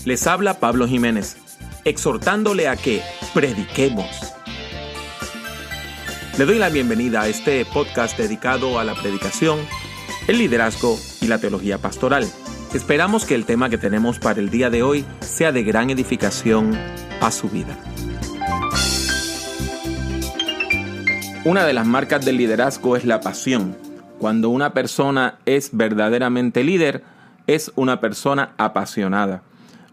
Les habla Pablo Jiménez, exhortándole a que prediquemos. Le doy la bienvenida a este podcast dedicado a la predicación, el liderazgo y la teología pastoral. Esperamos que el tema que tenemos para el día de hoy sea de gran edificación a su vida. Una de las marcas del liderazgo es la pasión. Cuando una persona es verdaderamente líder, es una persona apasionada.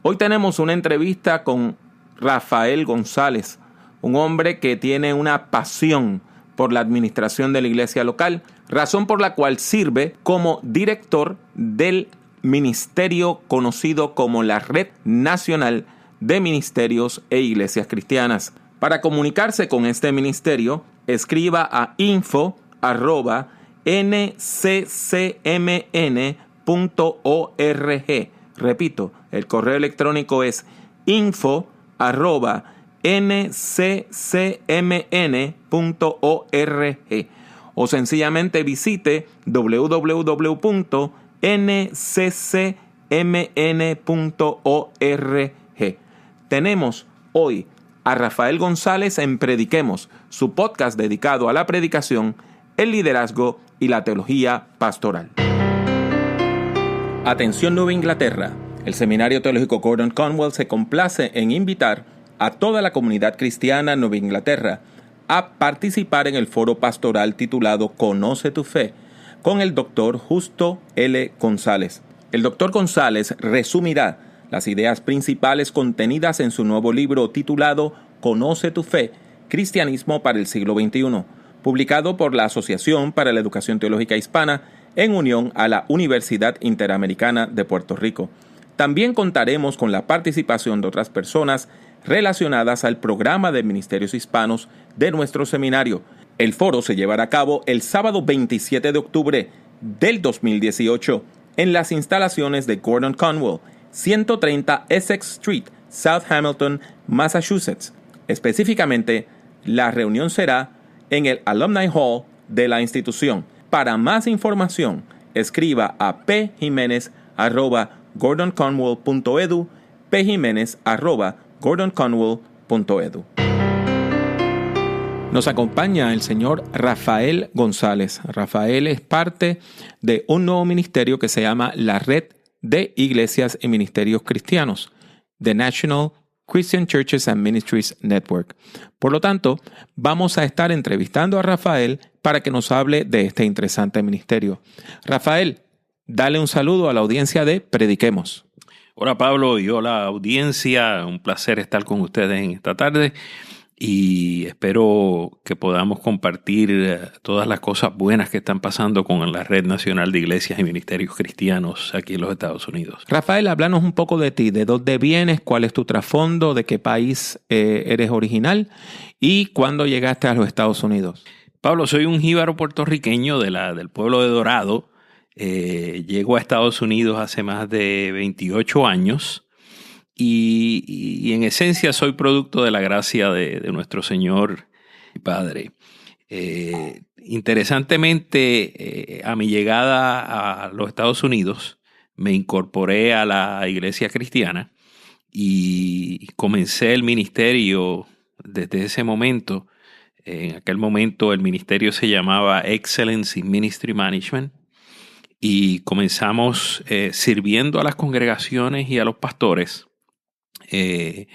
Hoy tenemos una entrevista con Rafael González, un hombre que tiene una pasión por la administración de la iglesia local, razón por la cual sirve como director del ministerio conocido como la Red Nacional de Ministerios e Iglesias Cristianas. Para comunicarse con este ministerio, escriba a info@nccmn.org. Repito, el correo electrónico es info@nccmn.org o sencillamente visite www.nccmn.org. Tenemos hoy a Rafael González en Prediquemos, su podcast dedicado a la predicación, el liderazgo y la teología pastoral. Atención Nueva Inglaterra. El Seminario Teológico Gordon Conwell se complace en invitar a toda la comunidad cristiana en Nueva Inglaterra a participar en el foro pastoral titulado Conoce tu Fe, con el Dr. Justo L. González. El Dr. González resumirá las ideas principales contenidas en su nuevo libro titulado Conoce tu Fe, Cristianismo para el siglo XXI, publicado por la Asociación para la Educación Teológica Hispana en unión a la Universidad Interamericana de Puerto Rico. También contaremos con la participación de otras personas relacionadas al programa de ministerios hispanos de nuestro seminario. El foro se llevará a cabo el sábado 27 de octubre del 2018 en las instalaciones de Gordon Conwell, 130 Essex Street, South Hamilton, Massachusetts. Específicamente, la reunión será en el Alumni Hall de la institución. Para más información, escriba a pjimenez@gordonconwell.edu, pjimenez@gordonconwell.edu. Nos acompaña el señor Rafael González. Rafael es parte de un nuevo ministerio que se llama la Red de Iglesias y Ministerios Cristianos, The National Christian Churches and Ministries Network. Por lo tanto, vamos a estar entrevistando a Rafael para que nos hable de este interesante ministerio. Rafael, dale un saludo a la audiencia de Prediquemos. Hola Pablo y hola audiencia, un placer estar con ustedes en esta tarde y espero que podamos compartir todas las cosas buenas que están pasando con la Red Nacional de Iglesias y Ministerios Cristianos aquí en los Estados Unidos. Rafael, háblanos un poco de ti, de dónde vienes, cuál es tu trasfondo, de qué país eres original y cuándo llegaste a los Estados Unidos. Pablo, soy un jíbaro puertorriqueño del pueblo de Dorado. Llego a Estados Unidos hace más de 28 años y en esencia soy producto de la gracia de nuestro Señor y Padre. Interesantemente, a mi llegada a los Estados Unidos, me incorporé a la iglesia cristiana y comencé el ministerio desde ese momento. En aquel momento el ministerio se llamaba Excellence in Ministry Management. Y comenzamos sirviendo a las congregaciones y a los pastores de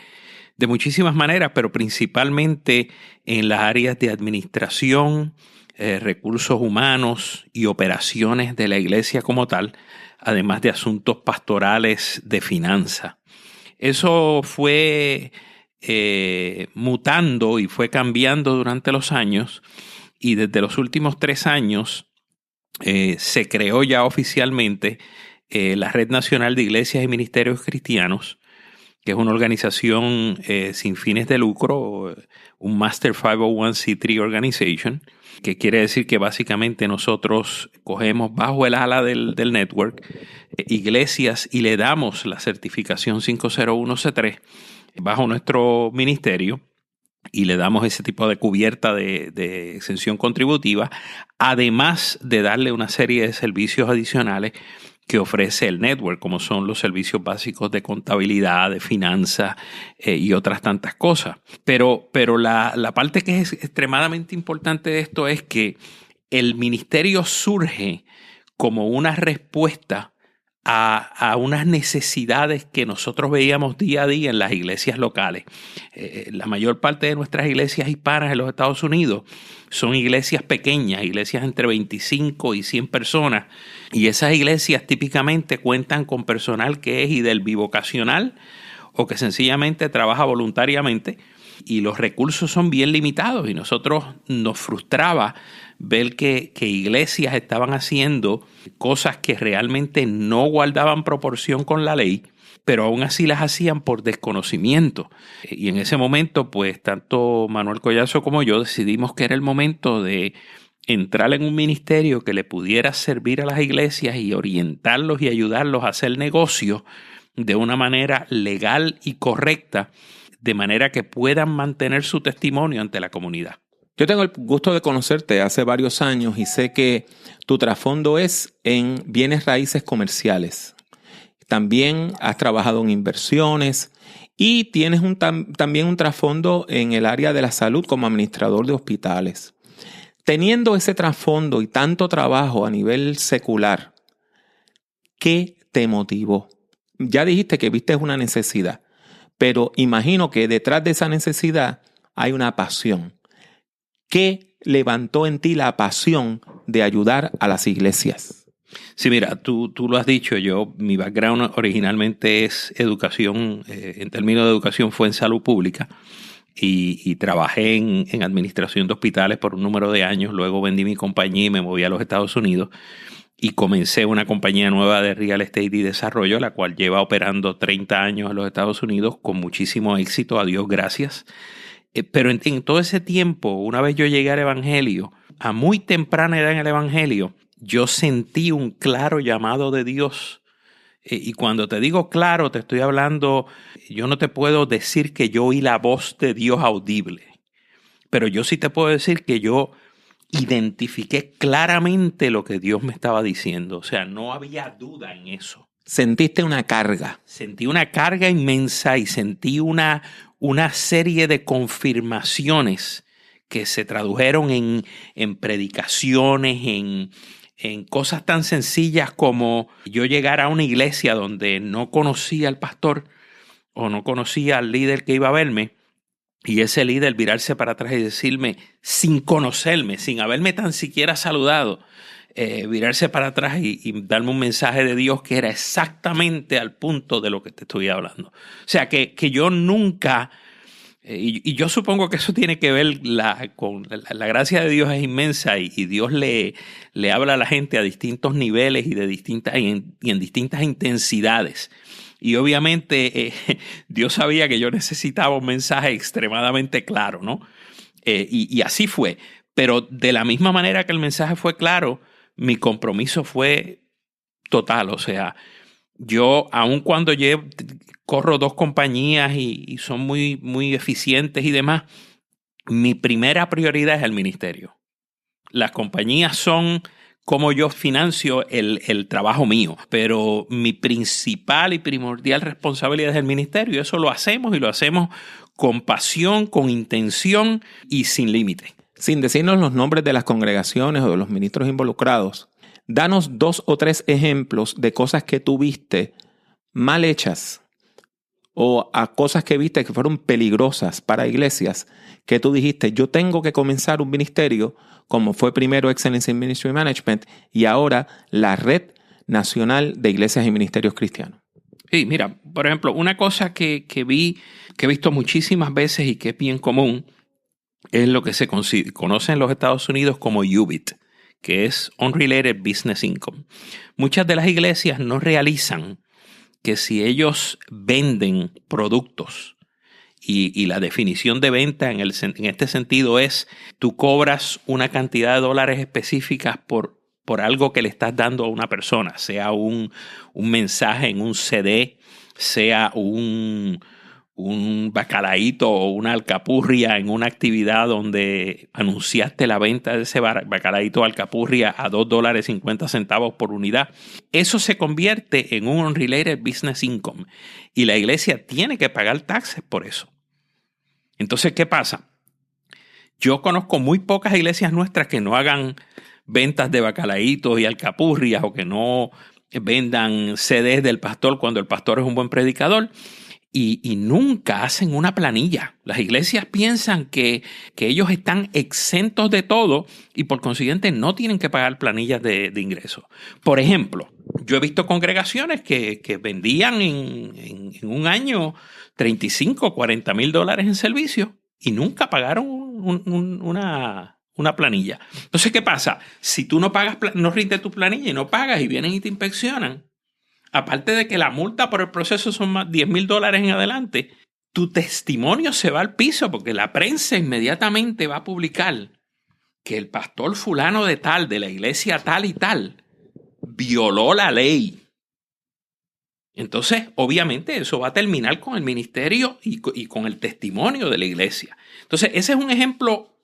muchísimas maneras, pero principalmente en las áreas de administración, recursos humanos y operaciones de la iglesia como tal, además de asuntos pastorales de finanza. Eso fue mutando y fue cambiando durante los años y desde los últimos 3 años se creó ya oficialmente la Red Nacional de Iglesias y Ministerios Cristianos, que es una organización sin fines de lucro, un Master 501c3 Organization, que quiere decir que básicamente nosotros cogemos bajo el ala del network iglesias y le damos la certificación 501c3 bajo nuestro ministerio. Y le damos ese tipo de cubierta de exención contributiva, además de darle una serie de servicios adicionales que ofrece el network, como son los servicios básicos de contabilidad, de finanzas y otras tantas cosas. Pero la parte que es extremadamente importante de esto es que el ministerio surge como una respuesta a unas necesidades que nosotros veíamos día a día en las iglesias locales. La mayor parte de nuestras iglesias hispanas en los Estados Unidos son iglesias pequeñas, iglesias entre 25 y 100 personas, y esas iglesias típicamente cuentan con personal que es y del bivocacional o que sencillamente trabaja voluntariamente, y los recursos son bien limitados, y nosotros nos frustraba ver que iglesias estaban haciendo cosas que realmente no guardaban proporción con la ley, pero aún así las hacían por desconocimiento. Y en ese momento, pues, tanto Manuel Collazo como yo decidimos que era el momento de entrar en un ministerio que le pudiera servir a las iglesias y orientarlos y ayudarlos a hacer negocios de una manera legal y correcta, de manera que puedan mantener su testimonio ante la comunidad. Yo tengo el gusto de conocerte hace varios años y sé que tu trasfondo es en bienes raíces comerciales. También has trabajado en inversiones y tienes también un trasfondo en el área de la salud como administrador de hospitales. Teniendo ese trasfondo y tanto trabajo a nivel secular, ¿qué te motivó? Ya dijiste que viste una necesidad, pero imagino que detrás de esa necesidad hay una pasión. ¿Qué levantó en ti la pasión de ayudar a las iglesias? Sí, mira, tú lo has dicho, mi background originalmente es educación, en términos de educación fue en salud pública y trabajé en administración de hospitales por un número de años, luego vendí mi compañía y me moví a los Estados Unidos y comencé una compañía nueva de real estate y desarrollo, la cual lleva operando 30 años en los Estados Unidos con muchísimo éxito, a Dios gracias. Pero en todo ese tiempo, una vez yo llegué al Evangelio, a muy temprana edad en el Evangelio, yo sentí un claro llamado de Dios. Y cuando te digo claro, te estoy hablando, yo no te puedo decir que yo oí la voz de Dios audible, pero yo sí te puedo decir que yo identifiqué claramente lo que Dios me estaba diciendo. O sea, no había duda en eso. Sentiste una carga. Sentí una carga inmensa y sentí una serie de confirmaciones que se tradujeron en predicaciones, en cosas tan sencillas como yo llegar a una iglesia donde no conocía al pastor o no conocía al líder que iba a verme, y ese líder virarse para atrás y decirme, sin conocerme, sin haberme tan siquiera saludado, virarse para atrás y darme un mensaje de Dios que era exactamente al punto de lo que te estoy hablando. O sea, que yo nunca, y yo supongo que eso tiene que ver con la gracia de Dios es inmensa y Dios le habla a la gente a distintos niveles y en distintas intensidades. Y obviamente Dios sabía que yo necesitaba un mensaje extremadamente claro, ¿no? Y así fue. Pero de la misma manera que el mensaje fue claro, mi compromiso fue total. O sea, yo, aun cuando corro 2 compañías y son muy, muy eficientes y demás, mi primera prioridad es el ministerio. Las compañías son como yo financio el trabajo mío, pero mi principal y primordial responsabilidad es el ministerio. Eso lo hacemos y lo hacemos con pasión, con intención y sin límite. Sin decirnos los nombres de las congregaciones o de los ministros involucrados, danos 2 o 3 ejemplos de cosas que tú viste mal hechas o a cosas que viste que fueron peligrosas para iglesias, que tú dijiste, yo tengo que comenzar un ministerio, como fue primero Excellence in Ministry Management y ahora la Red Nacional de Iglesias y Ministerios Cristianos. Sí, mira, por ejemplo, una cosa que he visto muchísimas veces y que es bien común, es lo que se conoce en los Estados Unidos como UBIT, que es Unrelated Business Income. Muchas de las iglesias no realizan que si ellos venden productos, y la definición de venta en este sentido es, tú cobras una cantidad de dólares específicas por algo que le estás dando a una persona, sea un mensaje en un CD, sea un un bacalaíto o una alcapurria en una actividad donde anunciaste la venta de ese bacalaíto o alcapurria a $2.50 por unidad, eso se convierte en un unrelated business income y la iglesia tiene que pagar taxes por eso. Entonces, ¿qué pasa? Yo conozco muy pocas iglesias nuestras que no hagan ventas de bacalaítos y alcapurrias o que no vendan CDs del pastor cuando el pastor es un buen predicador. Y nunca hacen una planilla. Las iglesias piensan que ellos están exentos de todo y por consiguiente no tienen que pagar planillas de ingresos. Por ejemplo, yo he visto congregaciones que vendían en un año $35,000, $40,000 en servicios y nunca pagaron una planilla. Entonces, ¿qué pasa? Si tú no pagas, no rindes tu planilla y no pagas y vienen y te inspeccionan, aparte de que la multa por el proceso son más $10,000 en adelante, tu testimonio se va al piso porque la prensa inmediatamente va a publicar que el pastor fulano de tal, de la iglesia tal y tal, violó la ley. Entonces, obviamente, eso va a terminar con el ministerio y con el testimonio de la iglesia. Entonces, ese es un ejemplo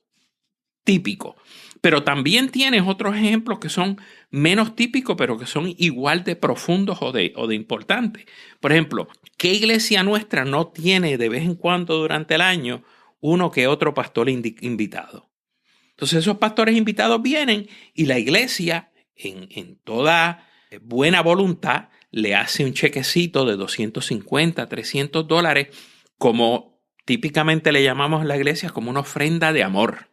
típico. Pero también tienes otros ejemplos que son menos típicos, pero que son igual de profundos o de importantes. Por ejemplo, ¿qué iglesia nuestra no tiene de vez en cuando durante el año uno que otro pastor invitado? Entonces esos pastores invitados vienen y la iglesia, en toda buena voluntad, le hace un chequecito de $250, $300, como típicamente le llamamos a la iglesia, como una ofrenda de amor.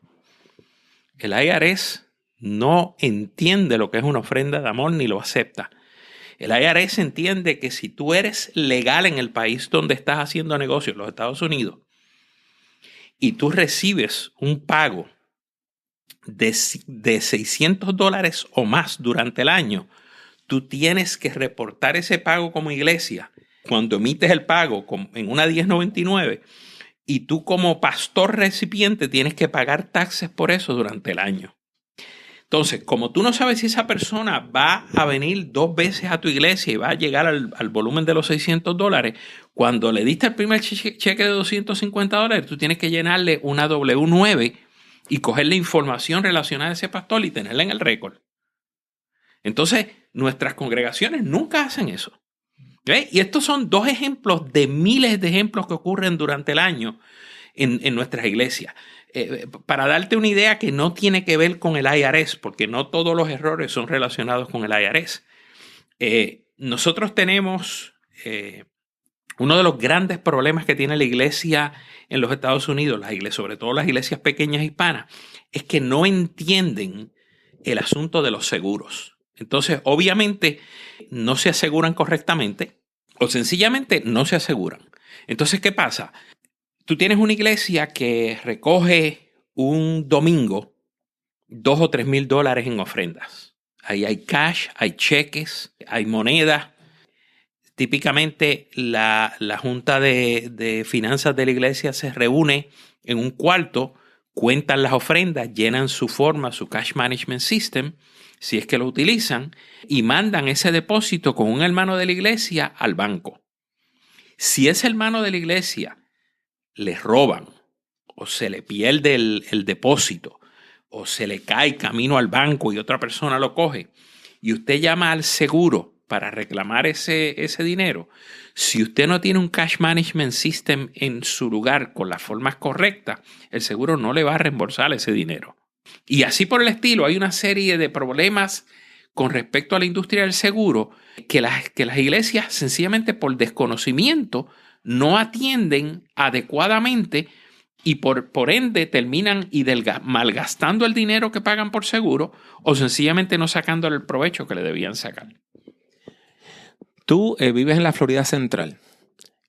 El IRS no entiende lo que es una ofrenda de amor ni lo acepta. El IRS entiende que si tú eres legal en el país donde estás haciendo negocios, los Estados Unidos, y tú recibes un pago de $600 o más durante el año, tú tienes que reportar ese pago como iglesia cuando emites el pago en una 1099. Y tú como pastor recipiente tienes que pagar taxes por eso durante el año. Entonces, como tú no sabes si esa persona va a venir 2 veces a tu iglesia y va a llegar al volumen de los $600, cuando le diste el primer cheque de $250, tú tienes que llenarle una W9 y coger la información relacionada a ese pastor y tenerla en el récord. Entonces, nuestras congregaciones nunca hacen eso. ¿Ve? Y estos son 2 ejemplos de miles de ejemplos que ocurren durante el año en nuestras iglesias. Para darte una idea que no tiene que ver con el IRS, porque no todos los errores son relacionados con el IRS. Nosotros tenemos uno de los grandes problemas que tiene la iglesia en los Estados Unidos, sobre todo las iglesias pequeñas hispanas, es que no entienden el asunto de los seguros. Entonces, obviamente, no se aseguran correctamente o sencillamente no se aseguran. Entonces, ¿qué pasa? Tú tienes una iglesia que recoge un domingo $2,000 o $3,000 en ofrendas. Ahí hay cash, hay cheques, hay monedas. Típicamente, la junta de finanzas de la iglesia se reúne en un cuarto, cuentan las ofrendas, llenan su forma, su cash management system, si es que lo utilizan, y mandan ese depósito con un hermano de la iglesia al banco. Si ese hermano de la iglesia le roban o se le pierde el depósito o se le cae camino al banco y otra persona lo coge y usted llama al seguro para reclamar ese dinero, si usted no tiene un cash management system en su lugar con las formas correctas, el seguro no le va a reembolsar ese dinero. Y así por el estilo, hay una serie de problemas con respecto a la industria del seguro que las iglesias sencillamente por desconocimiento no atienden adecuadamente y por ende terminan malgastando el dinero que pagan por seguro o sencillamente no sacándole el provecho que le debían sacar. Tú vives en la Florida Central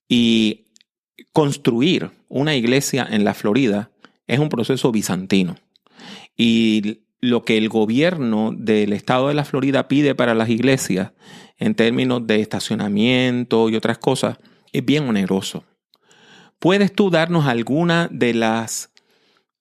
y construir una iglesia en la Florida es un proceso bizantino. Y lo que el gobierno del estado de la Florida pide para las iglesias en términos de estacionamiento y otras cosas es bien oneroso. ¿Puedes tú darnos alguna de las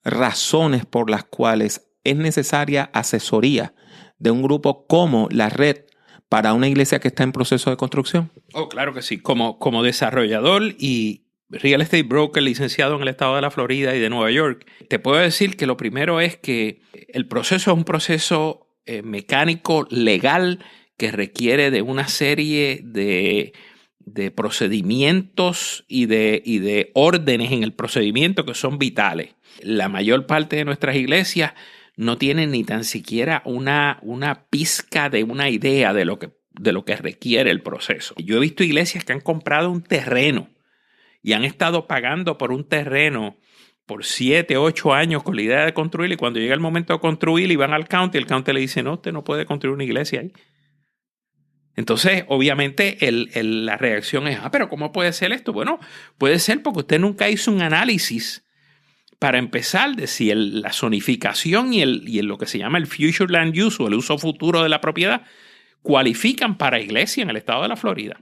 razones por las cuales es necesaria asesoría de un grupo como la Red para una iglesia que está en proceso de construcción? Oh, claro que sí. Como desarrollador y real estate broker licenciado en el estado de la Florida y de Nueva York, te puedo decir que lo primero es que el proceso es un proceso mecánico, legal, que requiere de una serie de procedimientos y de órdenes en el procedimiento que son vitales. La mayor parte de nuestras iglesias no tienen ni tan siquiera una pizca de una idea de lo que requiere el proceso. Yo he visto iglesias que han comprado un terreno y han estado pagando por un terreno por 7, 8 años con la idea de construir, y cuando llega el momento de construir y van al county, el county le dice, no, usted no puede construir una iglesia ahí. Entonces, obviamente, la reacción es, pero ¿cómo puede ser esto? Bueno, puede ser porque usted nunca hizo un análisis para empezar de si la zonificación y lo que se llama el future land use o el uso futuro de la propiedad cualifican para iglesia en el estado de la Florida.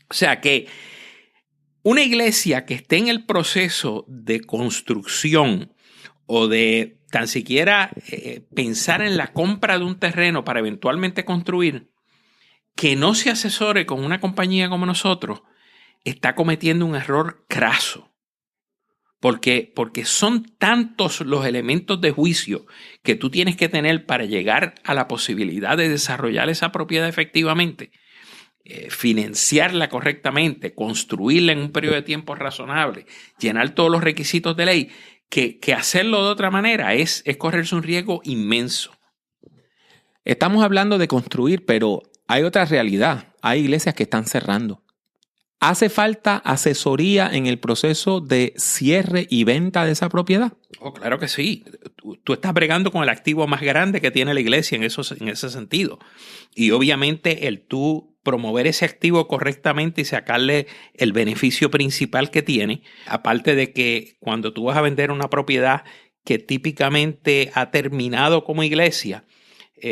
O sea que una iglesia que esté en el proceso de construcción o de tan siquiera pensar en la compra de un terreno para eventualmente construir, que no se asesore con una compañía como nosotros, está cometiendo un error craso. Porque son tantos los elementos de juicio que tú tienes que tener para llegar a la posibilidad de desarrollar esa propiedad efectivamente, financiarla correctamente, construirla en un periodo de tiempo razonable, llenar todos los requisitos de ley, que hacerlo de otra manera es correrse un riesgo inmenso. Estamos hablando de construir, pero hay otra realidad. Hay iglesias que están cerrando. ¿Hace falta asesoría en el proceso de cierre y venta de esa propiedad? Oh, claro que sí. Tú estás bregando con el activo más grande que tiene la iglesia en ese sentido. Y obviamente el tú promover ese activo correctamente y sacarle el beneficio principal que tiene, aparte de que cuando tú vas a vender una propiedad que típicamente ha terminado como iglesia,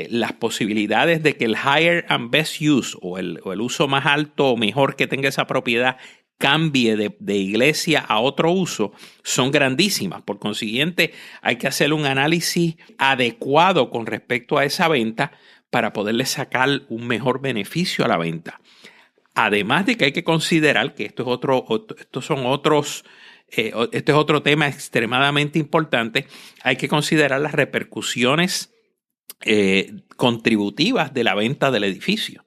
las posibilidades de que el higher and best use o el uso más alto o mejor que tenga esa propiedad cambie de iglesia a otro uso son grandísimas. Por consiguiente, hay que hacer un análisis adecuado con respecto a esa venta para poderle sacar un mejor beneficio a la venta. Además de que hay que considerar que este es otro tema extremadamente importante, hay que considerar las repercusiones contributivas de la venta del edificio.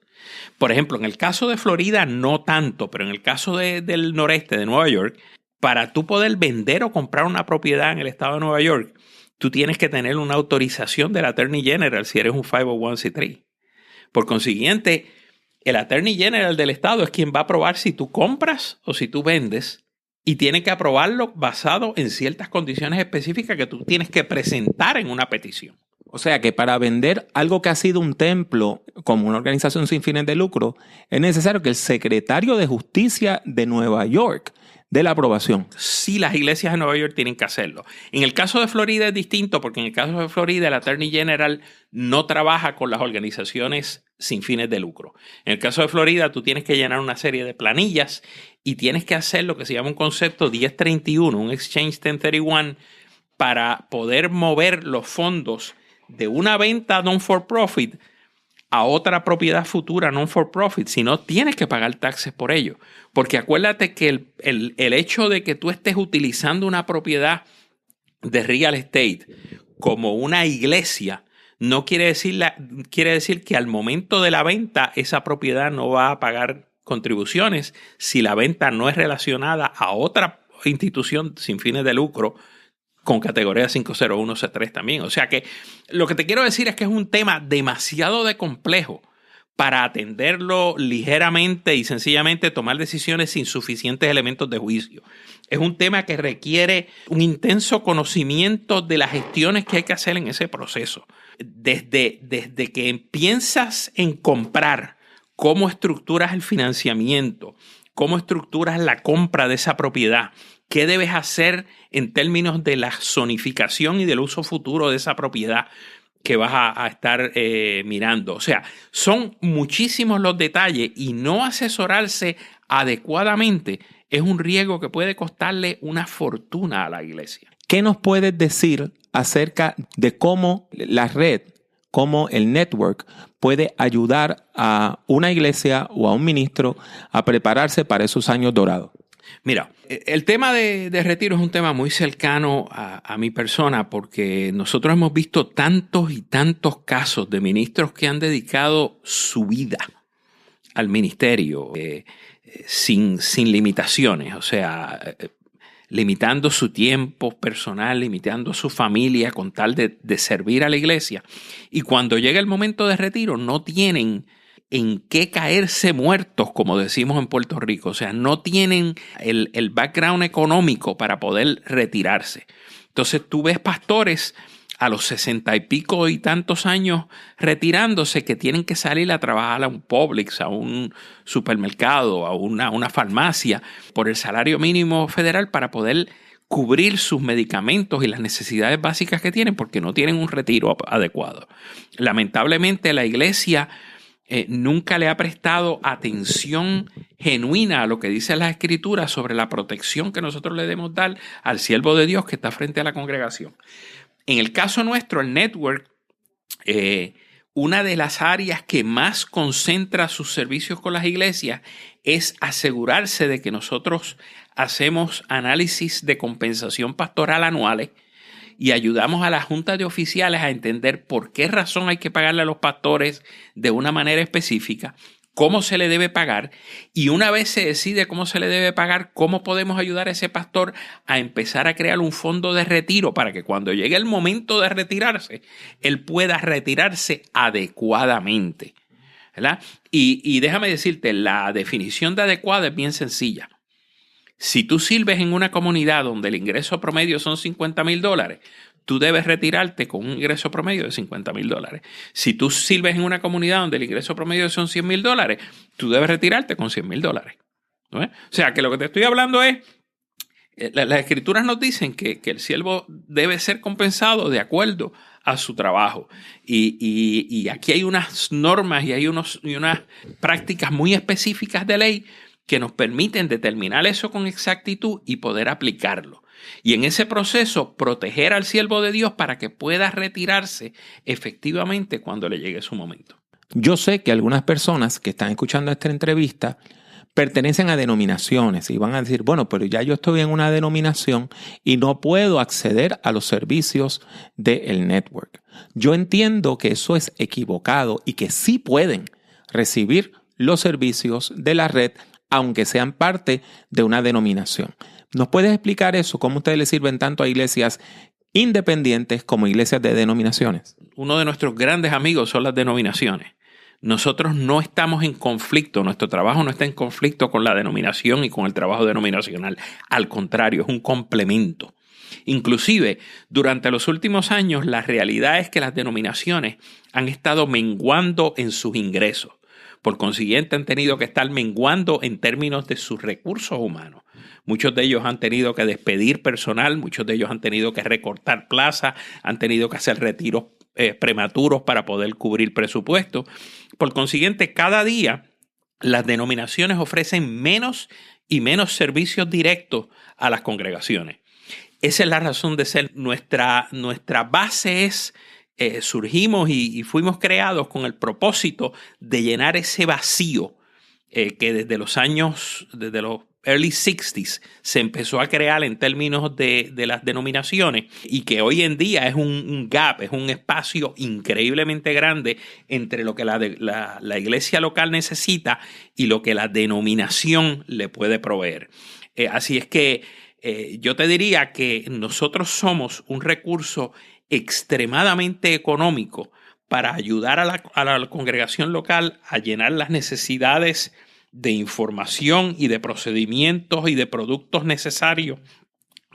Por ejemplo, en el caso de Florida no tanto, pero en el caso del noreste de Nueva York, para tú poder vender o comprar una propiedad en el estado de Nueva York, tú tienes que tener una autorización del Attorney General si eres un 501c3. Por consiguiente, el Attorney General del estado es quien va a aprobar si tú compras o si tú vendes, y tiene que aprobarlo basado en ciertas condiciones específicas que tú tienes que presentar en una petición. O sea que para vender algo que ha sido un templo como una organización sin fines de lucro, es necesario que el secretario de Justicia de Nueva York dé la aprobación. Sí, las iglesias de Nueva York tienen que hacerlo. En el caso de Florida es distinto porque en el caso de Florida el Attorney General no trabaja con las organizaciones sin fines de lucro. En el caso de Florida tú tienes que llenar una serie de planillas y tienes que hacer lo que se llama un concepto 1031, un Exchange 1031, para poder mover los fondos de una venta non-for-profit a otra propiedad futura non-for-profit, si no tienes que pagar taxes por ello. Porque acuérdate que el hecho de que tú estés utilizando una propiedad de real estate como una iglesia no quiere decir que al momento de la venta esa propiedad no va a pagar contribuciones si la venta no es relacionada a otra institución sin fines de lucro con categoría 501C3 también. O sea que lo que te quiero decir es que es un tema demasiado complejo para atenderlo ligeramente y sencillamente tomar decisiones sin suficientes elementos de juicio. Es un tema que requiere un intenso conocimiento de las gestiones que hay que hacer en ese proceso. Desde que piensas en comprar, cómo estructuras el financiamiento, cómo estructuras la compra de esa propiedad, qué debes hacer en términos de la zonificación y del uso futuro de esa propiedad que vas a estar mirando. O sea, son muchísimos los detalles y no asesorarse adecuadamente es un riesgo que puede costarle una fortuna a la iglesia. ¿Qué nos puedes decir acerca de cómo la red, cómo el network puede ayudar a una iglesia o a un ministro a prepararse para esos años dorados? Mira, el tema de retiro es un tema muy cercano a mi persona porque nosotros hemos visto tantos y tantos casos de ministros que han dedicado su vida al ministerio sin limitaciones, o sea, limitando su tiempo personal, limitando su familia con tal de servir a la iglesia. Y cuando llega el momento de retiro no tienen en qué caerse muertos, como decimos en Puerto Rico. O sea, no tienen el background económico para poder retirarse. Entonces tú ves pastores a los 60 y pico y tantos años retirándose que tienen que salir a trabajar a un Publix, a un supermercado, a una farmacia por el salario mínimo federal para poder cubrir sus medicamentos y las necesidades básicas que tienen porque no tienen un retiro adecuado. Lamentablemente la iglesia nunca le ha prestado atención genuina a lo que dicen las Escrituras sobre la protección que nosotros le debemos dar al siervo de Dios que está frente a la congregación. En el caso nuestro, el network, una de las áreas que más concentra sus servicios con las iglesias es asegurarse de que nosotros hacemos análisis de compensación pastoral anuales y ayudamos a las juntas de oficiales a entender por qué razón hay que pagarle a los pastores de una manera específica, cómo se le debe pagar, y una vez se decide cómo se le debe pagar, cómo podemos ayudar a ese pastor a empezar a crear un fondo de retiro para que cuando llegue el momento de retirarse, él pueda retirarse adecuadamente, ¿verdad? Y déjame decirte, la definición de adecuada es bien sencilla. Si tú sirves en una comunidad donde el ingreso promedio son $50,000, tú debes retirarte con un ingreso promedio de $50,000. Si tú sirves en una comunidad donde el ingreso promedio son $100,000, tú debes retirarte con $100,000. ¿No? O sea, que lo que te estoy hablando es, las escrituras nos dicen que el siervo debe ser compensado de acuerdo a su trabajo. Y aquí hay unas normas y hay unas prácticas muy específicas de ley que nos permiten determinar eso con exactitud y poder aplicarlo. Y en ese proceso, proteger al siervo de Dios para que pueda retirarse efectivamente cuando le llegue su momento. Yo sé que algunas personas que están escuchando esta entrevista pertenecen a denominaciones y van a decir, bueno, pero ya yo estoy en una denominación y no puedo acceder a los servicios del network. Yo entiendo que eso es equivocado y que sí pueden recibir los servicios de la red aunque sean parte de una denominación. ¿Nos puedes explicar eso? ¿Cómo ustedes le sirven tanto a iglesias independientes como iglesias de denominaciones? Uno de nuestros grandes amigos son las denominaciones. Nosotros no estamos en conflicto, nuestro trabajo no está en conflicto con la denominación y con el trabajo denominacional. Al contrario, es un complemento. Inclusive, durante los últimos años, la realidad es que las denominaciones han estado menguando en sus ingresos. Por consiguiente, han tenido que estar menguando en términos de sus recursos humanos. Muchos de ellos han tenido que despedir personal, muchos de ellos han tenido que recortar plazas, han tenido que hacer retiros prematuros para poder cubrir presupuestos. Por consiguiente, cada día las denominaciones ofrecen menos y menos servicios directos a las congregaciones. Esa es la razón de ser. Nuestra base es... surgimos y fuimos creados con el propósito de llenar ese vacío que desde los early 60s se empezó a crear en términos de las denominaciones y que hoy en día es un gap, es un espacio increíblemente grande entre lo que la iglesia local necesita y lo que la denominación le puede proveer. Así es que yo te diría que nosotros somos un recurso extremadamente económico para ayudar a la congregación local a llenar las necesidades de información y de procedimientos y de productos necesarios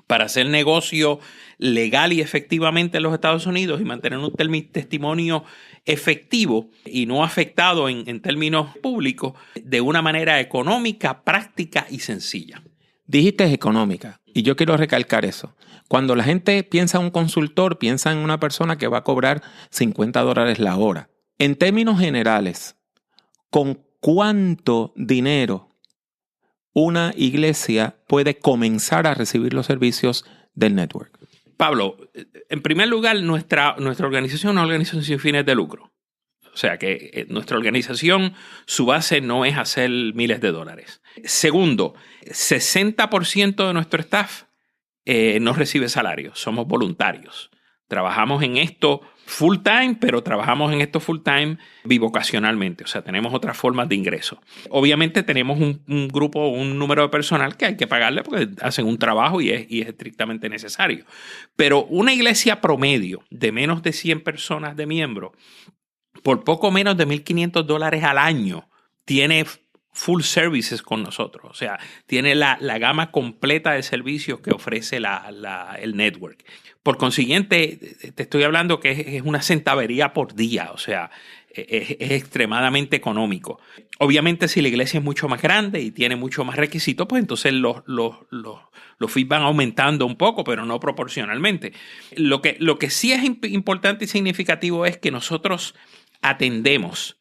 para hacer negocio legal y efectivamente en los Estados Unidos y mantener un testimonio efectivo y no afectado en términos públicos de una manera económica, práctica y sencilla. Dijiste económica y yo quiero recalcar eso. Cuando la gente piensa en un consultor, piensa en una persona que va a cobrar $50 la hora. En términos generales, ¿con cuánto dinero una iglesia puede comenzar a recibir los servicios del network? Pablo, en primer lugar, nuestra organización es una organización sin fines de lucro. O sea que nuestra organización, su base no es hacer miles de dólares. Segundo, 60% de nuestro staff no recibe salario, somos voluntarios. Trabajamos en esto full time, pero trabajamos en esto full time bivocacionalmente. O sea, tenemos otras formas de ingreso. Obviamente tenemos un grupo, un número de personal que hay que pagarle porque hacen un trabajo y es estrictamente necesario. Pero una iglesia promedio de menos de 100 personas de miembros, por poco menos de $1,500 al año, tiene full services con nosotros. O sea, tiene la gama completa de servicios que ofrece el network. Por consiguiente, te estoy hablando que es una centavería por día. O sea, es extremadamente económico. Obviamente, si la iglesia es mucho más grande y tiene mucho más requisitos, pues entonces los fees van aumentando un poco, pero no proporcionalmente. Lo que sí es importante y significativo es que nosotros atendemos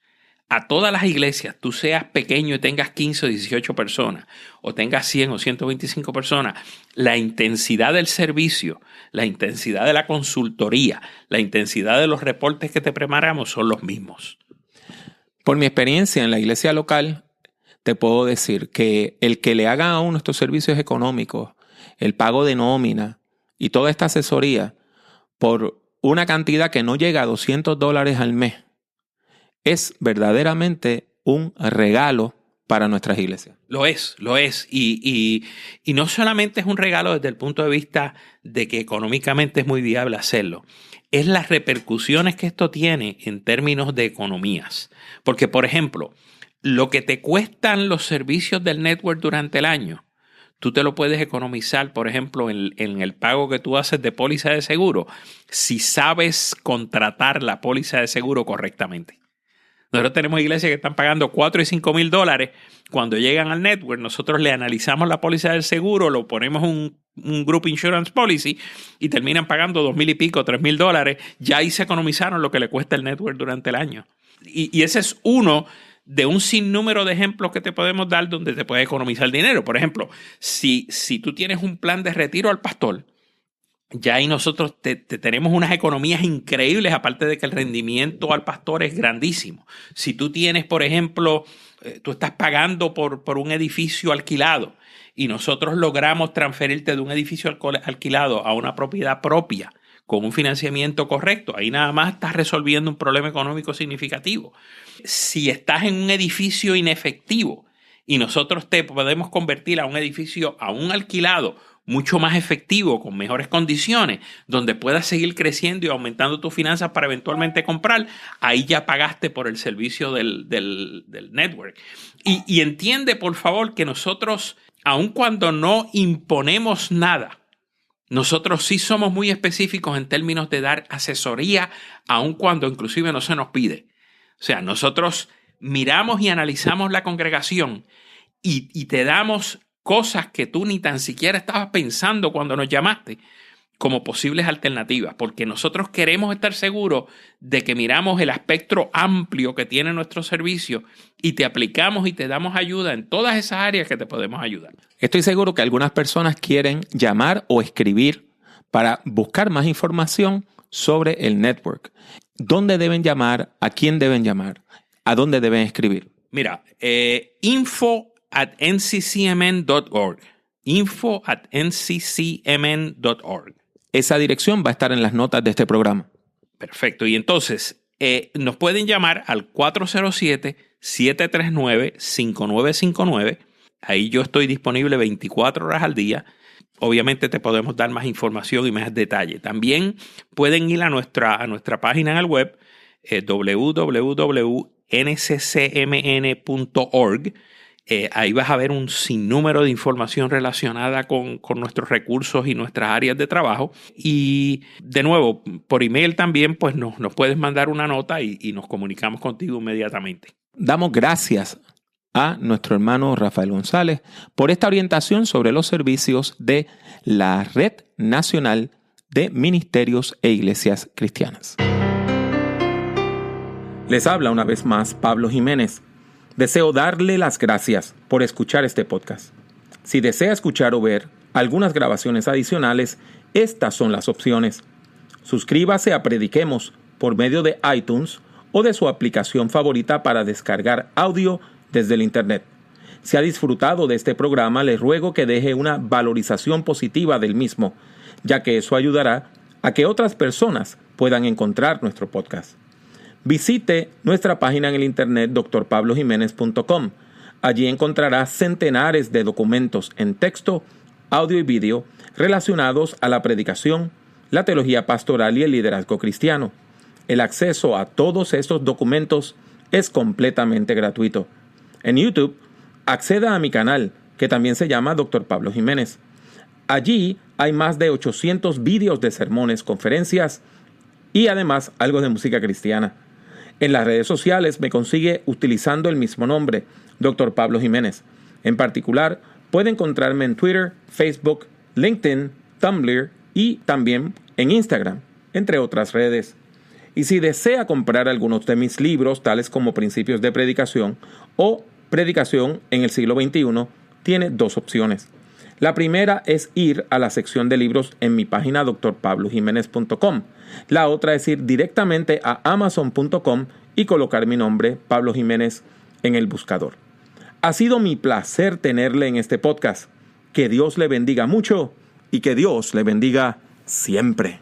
a todas las iglesias, tú seas pequeño y tengas 15 o 18 personas, o tengas 100 o 125 personas, la intensidad del servicio, la intensidad de la consultoría, la intensidad de los reportes que te preparamos son los mismos. Por mi experiencia en la iglesia local, te puedo decir que el que le haga a uno estos servicios económicos, el pago de nómina y toda esta asesoría por una cantidad que no llega a $200 al mes, es verdaderamente un regalo para nuestras iglesias. Lo es. Y no solamente es un regalo desde el punto de vista de que económicamente es muy viable hacerlo. Es las repercusiones que esto tiene en términos de economías. Porque, por ejemplo, lo que te cuestan los servicios del network durante el año, tú te lo puedes economizar, por ejemplo, en el pago que tú haces de póliza de seguro, si sabes contratar la póliza de seguro correctamente. Nosotros tenemos iglesias que están pagando $4,000 y $5,000. Cuando llegan al network, nosotros le analizamos la póliza del seguro, lo ponemos un group insurance policy y terminan pagando $2,000 y pico, $3,000. Ya ahí se economizaron lo que le cuesta el network durante el año. Y ese es uno de un sinnúmero de ejemplos que te podemos dar donde te puedes economizar dinero. Por ejemplo, si tú tienes un plan de retiro al pastor, ya ahí nosotros tenemos unas economías increíbles, aparte de que el rendimiento al pastor es grandísimo. Si tú tienes, por ejemplo, tú estás pagando por un edificio alquilado y nosotros logramos transferirte de un edificio alquilado a una propiedad propia con un financiamiento correcto, ahí nada más estás resolviendo un problema económico significativo. Si estás en un edificio inefectivo y nosotros te podemos convertir a un edificio, a un alquilado, mucho más efectivo, con mejores condiciones, donde puedas seguir creciendo y aumentando tus finanzas para eventualmente comprar, ahí ya pagaste por el servicio del network. Y entiende, por favor, que nosotros, aun cuando no imponemos nada, nosotros sí somos muy específicos en términos de dar asesoría, aun cuando inclusive no se nos pide. O sea, nosotros miramos y analizamos la congregación y te damos cosas que tú ni tan siquiera estabas pensando cuando nos llamaste como posibles alternativas, porque nosotros queremos estar seguros de que miramos el espectro amplio que tiene nuestro servicio y te aplicamos y te damos ayuda en todas esas áreas que te podemos ayudar. Estoy seguro que algunas personas quieren llamar o escribir para buscar más información sobre el network. ¿Dónde deben llamar? ¿A quién deben llamar? ¿A dónde deben escribir? Mira, info@nccmn.org. info@nccmn.org. Esa dirección va a estar en las notas de este programa. Perfecto. Y entonces nos pueden llamar al 407-739-5959. Ahí yo estoy disponible 24 horas al día. Obviamente te podemos dar más información y más detalle. También pueden ir a nuestra página en el web, www.nccmn.org. Ahí vas a ver un sinnúmero de información relacionada con nuestros recursos y nuestras áreas de trabajo. Y de nuevo, por email también, pues nos puedes mandar una nota y nos comunicamos contigo inmediatamente. Damos gracias a nuestro hermano Rafael González por esta orientación sobre los servicios de la Red Nacional de Ministerios e Iglesias Cristianas. Les habla una vez más Pablo Jiménez. Deseo darle las gracias por escuchar este podcast. Si desea escuchar o ver algunas grabaciones adicionales, estas son las opciones. Suscríbase a Prediquemos por medio de iTunes o de su aplicación favorita para descargar audio desde el Internet. Si ha disfrutado de este programa, le ruego que deje una valorización positiva del mismo, ya que eso ayudará a que otras personas puedan encontrar nuestro podcast. Visite nuestra página en el Internet drpablojimenez.com. Allí encontrará centenares de documentos en texto, audio y vídeo relacionados a la predicación, la teología pastoral y el liderazgo cristiano. El acceso a todos estos documentos es completamente gratuito. En YouTube, acceda a mi canal, que también se llama Dr. Pablo Jiménez. Allí hay más de 800 vídeos de sermones, conferencias y además algo de música cristiana. En las redes sociales me consigue utilizando el mismo nombre, Dr. Pablo Jiménez. En particular, puede encontrarme en Twitter, Facebook, LinkedIn, Tumblr y también en Instagram, entre otras redes. Y si desea comprar algunos de mis libros, tales como Principios de Predicación o Predicación en el siglo XXI, tiene dos opciones. La primera es ir a la sección de libros en mi página drpablojimenez.com. La otra es ir directamente a amazon.com y colocar mi nombre, Pablo Jiménez, en el buscador. Ha sido mi placer tenerle en este podcast. Que Dios le bendiga mucho y que Dios le bendiga siempre.